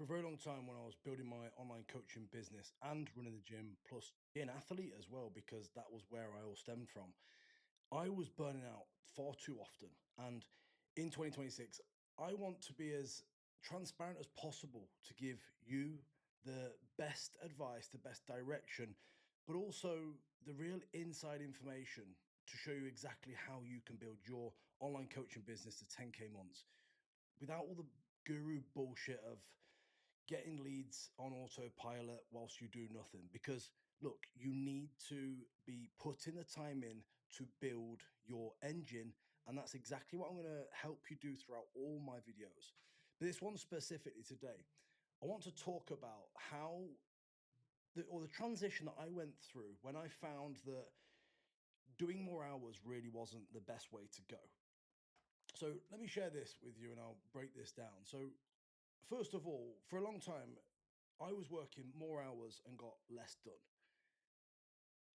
For a very long time when I was building my online coaching business and running the gym, plus being an athlete as well, because that was where I all stemmed from, I was burning out far too often. And in 2026, I want to be as transparent as possible to give you the best advice, the best direction, but also the real inside information to show you exactly how you can build your online coaching business to 10K months without all the guru bullshit of getting leads on autopilot whilst you do nothing. Because look, you need to be putting the time in to build your engine. And that's exactly what I'm going to help you do throughout all my videos. But this one specifically today, I want to talk about how the transition that I went through when I found that doing more hours really wasn't the best way to go. So let me share this with you and I'll break this down. So first of all, for a long time, I was working more hours and got less done.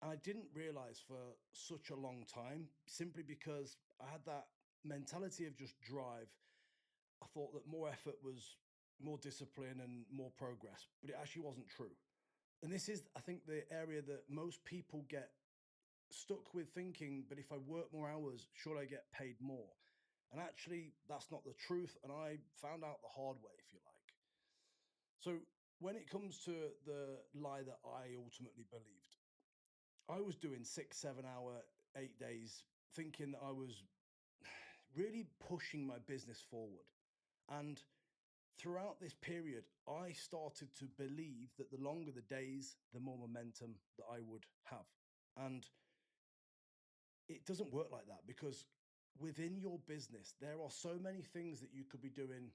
And I didn't realize for such a long time, simply because I had that mentality of just drive. I thought that more effort was more discipline and more progress, but it actually wasn't true. And this is, I think, the area that most people get stuck with thinking, but if I work more hours, should I get paid more? And actually, that's not the truth. And I found out the hard way, if you like. So when it comes to the lie that I ultimately believed, I was doing 6, 7 hour, 8 days, thinking that I was really pushing my business forward. And throughout this period, I started to believe that the longer the days, the more momentum that I would have. And it doesn't work like that, because within your business, there are so many things that you could be doing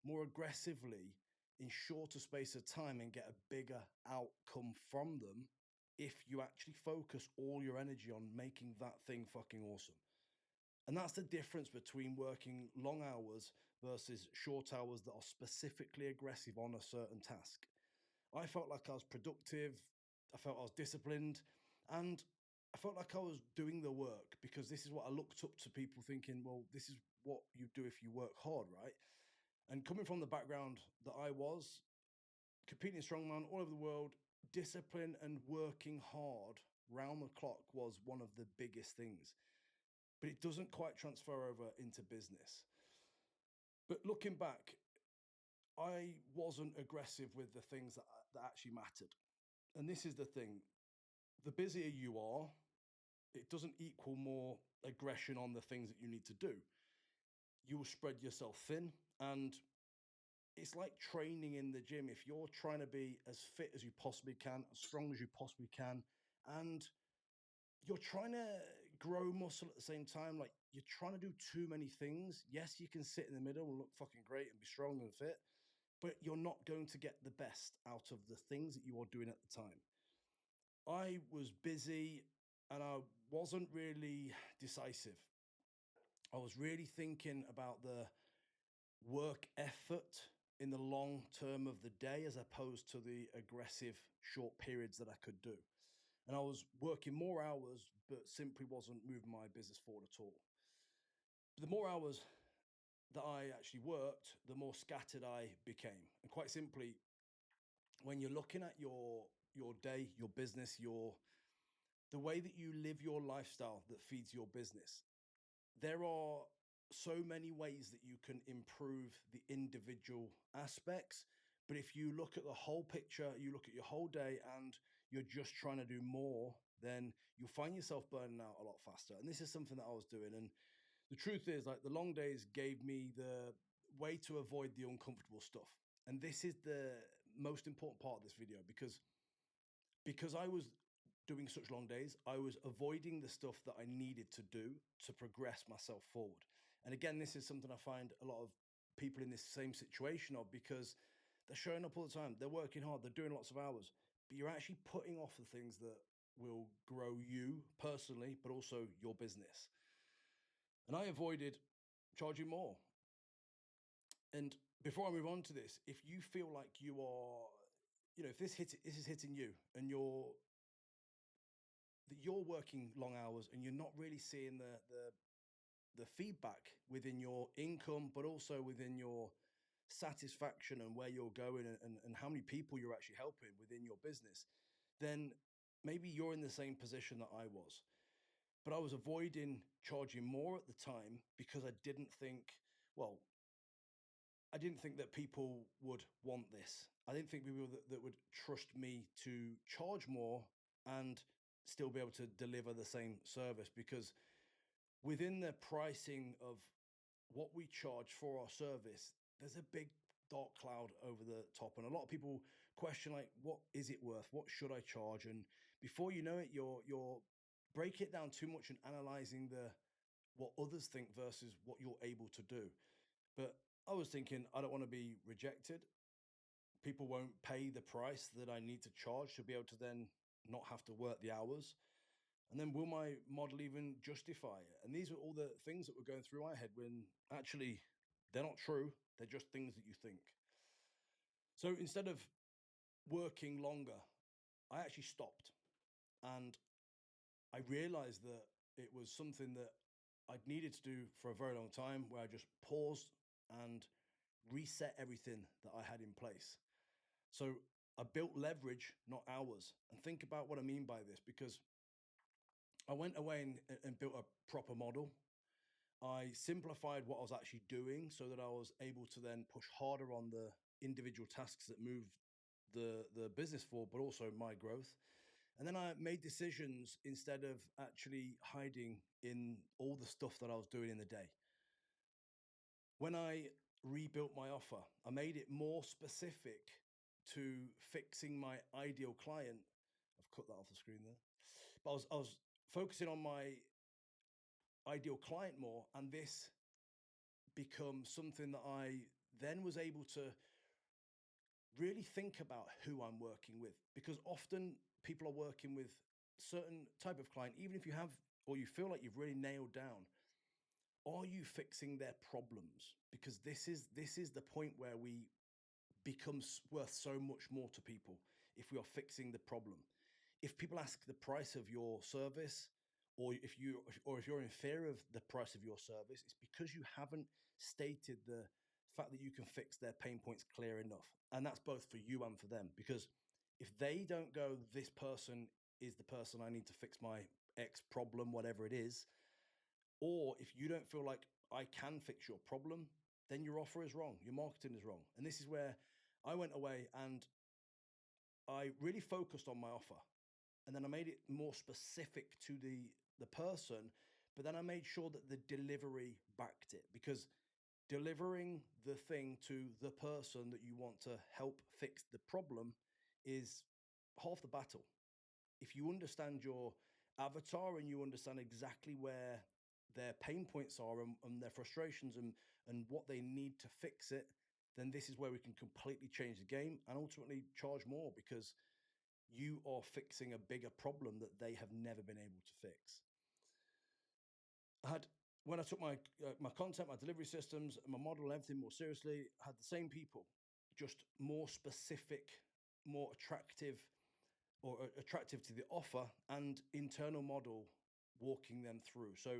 more aggressively in shorter space of time and get a bigger outcome from them if you actually focus all your energy on making that thing fucking awesome. And that's the difference between working long hours versus short hours that are specifically aggressive on a certain task. I felt like I was productive, I felt I was disciplined, and I felt like I was doing the work, because this is what I looked up to people thinking, well, this is what you do if you work hard, right? And coming from the background that I was, competing strongman all over the world, discipline and working hard round the clock was one of the biggest things. But it doesn't quite transfer over into business. But looking back, I wasn't aggressive with the things that actually mattered. And this is the thing, the busier you are, it doesn't equal more aggression on the things that you need to do. You will spread yourself thin. And it's like training in the gym. If you're trying to be as fit as you possibly can, as strong as you possibly can, and you're trying to grow muscle at the same time, like you're trying to do too many things. Yes, you can sit in the middle and look fucking great and be strong and fit, but you're not going to get the best out of the things that you are doing at the time. I was busy and I wasn't really decisive. I was really thinking about the work effort in the long term of the day as opposed to the aggressive short periods that I could do. And I was working more hours, but simply wasn't moving my business forward at all. The more hours that I actually worked, the more scattered I became. And quite simply, when you're looking at your day, your business, your the way that you live your lifestyle that feeds your business, there are so many ways that you can improve the individual aspects. But if you look at the whole picture, you look at your whole day and you're just trying to do more, then you'll find yourself burning out a lot faster. And this is something that I was doing. And the truth is, like, the long days gave me the way to avoid the uncomfortable stuff. And this is the most important part of this video, because I was doing such long days, I was avoiding the stuff that I needed to do to progress myself forward. And again, this is something I find a lot of people in this same situation of, because they're showing up all the time, they're working hard, they're doing lots of hours, but you're actually putting off the things that will grow you personally, but also your business. And I avoided charging more. And before I move on to this, if you feel like you are, if this is hitting you and you're working long hours and you're not really seeing the feedback within your income, but also within your satisfaction and where you're going, and how many people you're actually helping within your business, then maybe you're in the same position that I was. But I was avoiding charging more at the time because well, I didn't think that people would want this. I didn't think people that would trust me to charge more and still be able to deliver the same service, because within the pricing of what we charge for our service, there's a big dark cloud over the top. And a lot of people question, like, what is it worth? What should I charge? And before you know it, you're break it down too much and analyzing the what others think versus what you're able to do. But I was thinking, I don't want to be rejected. People won't pay the price that I need to charge to be able to then not have to work the hours. And then will my model even justify it? And these are all the things that were going through my head when actually they're not true. They're just things that you think. So instead of working longer, I actually stopped, and I realized that it was something that I'd needed to do for a very long time, where I just paused and reset everything that I had in place. So I built leverage, not hours. And think about what I mean by this, because I went away and built a proper model. I simplified what I was actually doing so that I was able to then push harder on the individual tasks that move the business forward, but also my growth. And then I made decisions instead of actually hiding in all the stuff that I was doing in the day. When I rebuilt my offer, I made it more specific to fixing my ideal client. I've cut that off the screen there. But I was focusing on my ideal client more, and this becomes something that I then was able to really think about who I'm working with, because often people are working with certain type of client, even if you have or you feel like you've really nailed down, are you fixing their problems? Because this is the point where we become worth so much more to people if we are fixing the problem. If people ask the price of your service, or if you're in fear of the price of your service, it's because you haven't stated the fact that you can fix their pain points clear enough. And that's both for you and for them. Because if they don't go, this person is the person I need to fix my X problem, whatever it is, or if you don't feel like I can fix your problem, then your offer is wrong, your marketing is wrong. And this is where I went away and I really focused on my offer. And then I made it more specific to the person, but then I made sure that the delivery backed it, because delivering the thing to the person that you want to help fix the problem is half the battle. If you understand your avatar and you understand exactly where their pain points are, and their frustrations, and what they need to fix it, then this is where we can completely change the game and ultimately charge more, because you are fixing a bigger problem that they have never been able to fix. I had When I took my content, my delivery systems, my model, and everything more seriously, I had the same people, just more specific, more attractive, or attractive to the offer, and internal model walking them through. So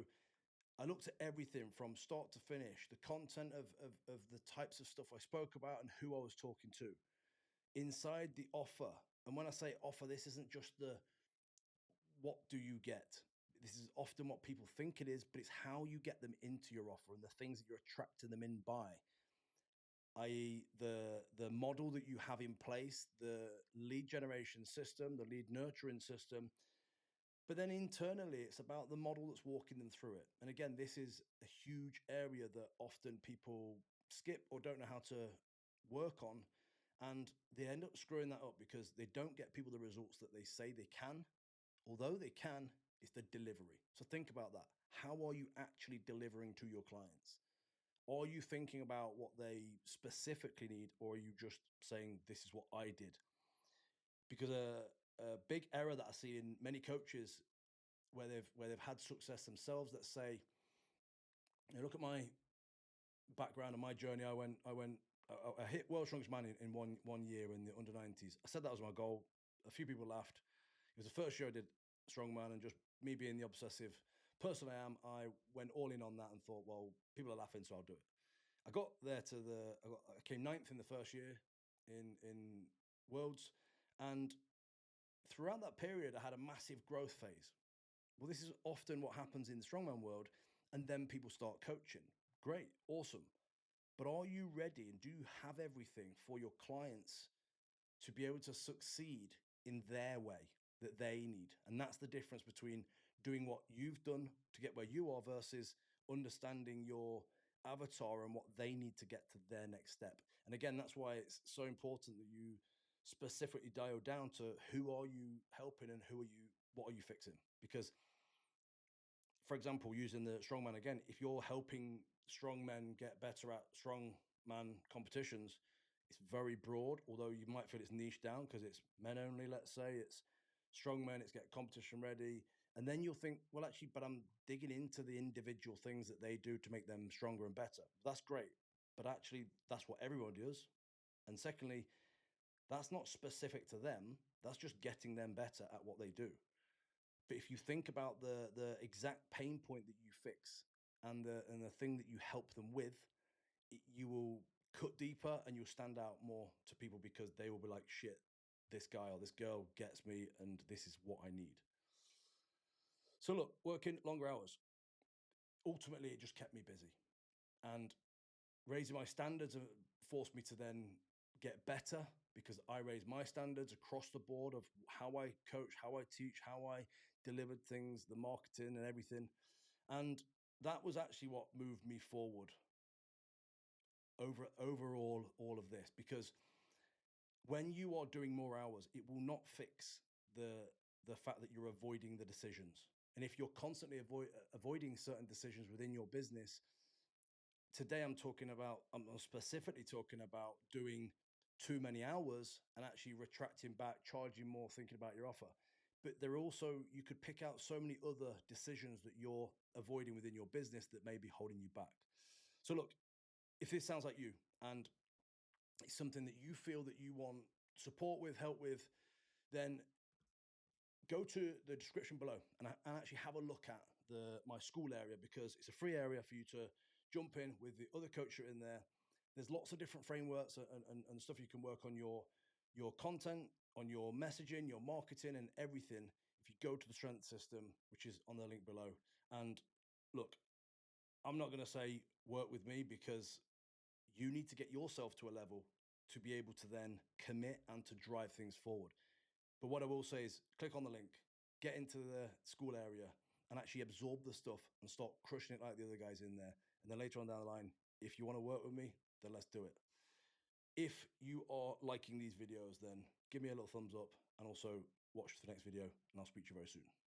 I looked at everything from start to finish, the content of the types of stuff I spoke about and who I was talking to inside the offer. And when I say offer, this isn't just the what do you get. This is often what people think it is, but it's how you get them into your offer and the things that you're attracting them in by, i.e., the model that you have in place, the lead generation system, the lead nurturing system. But then internally, it's about the model that's walking them through it. And again, this is a huge area that often people skip or don't know how to work on. And they end up screwing that up because they don't get people the results that they say they can. Although they can, it's the delivery. So think about that. How are you actually delivering to your clients? Are you thinking about what they specifically need, or are you just saying, this is what I did? Because a big error that I see in many coaches where they've had success themselves, that say, look at my background and my journey. I hit World Strongest Man in one year in the under 90s. I said that was my goal. A few people laughed. It was the first year I did strongman, and just me being the obsessive person I am, I went all in on that and thought, well, people are laughing, so I'll do it. I got there to I came ninth in the first year in Worlds, and throughout that period, I had a massive growth phase. Well, this is often what happens in the strongman world, and then people start coaching. Great, awesome. But are you ready and do you have everything for your clients to be able to succeed in their way that they need? And that's the difference between doing what you've done to get where you are versus understanding your avatar and what they need to get to their next step. And again, that's why it's so important that you specifically dial down to who are you helping and what are you fixing? Because, for example, using the strongman again, if you're helping strongmen get better at strongman competitions, it's very broad, although you might feel it's niche down because it's men only, let's say. It's strongmen, it's get competition ready. And then you'll think, well, actually, but I'm digging into the individual things that they do to make them stronger and better. That's great. But actually, that's what everyone does. And secondly, that's not specific to them. That's just getting them better at what they do. But if you think about the exact pain point that you fix and the thing that you help them with, you will cut deeper and you'll stand out more to people because they will be like, shit, this guy or this girl gets me and this is what I need. So look, working longer hours, ultimately it just kept me busy, and raising my standards forced me to then get better because I raised my standards across the board of how I coach, how I teach, how I delivered things, the marketing and everything. And that was actually what moved me forward overall all of this, because when you are doing more hours, it will not fix the fact that you're avoiding the decisions. And if you're constantly avoiding certain decisions within your business, today I'm specifically talking about doing too many hours and actually retracting back, charging more, thinking about your offer. But there also, you could pick out so many other decisions that you're avoiding within your business that may be holding you back. So look, if this sounds like you and it's something that you feel that you want support with, help with, then go to the description below and actually have a look at my Skool area, because it's a free area for you to jump in with the other coach in there. There's lots of different frameworks and stuff you can work on your content, on your messaging, your marketing, and everything. If you go to the strength system, which is on the link below. And look, I'm not going to say work with me, because you need to get yourself to a level to be able to then commit and to drive things forward. But what I will say is click on the link, get into the Skool area and actually absorb the stuff and start crushing it like the other guys in there. And then later on down the line, if you want to work with me, then let's do it. If you are liking these videos, then give me a little thumbs up and also watch the next video, and I'll speak to you very soon.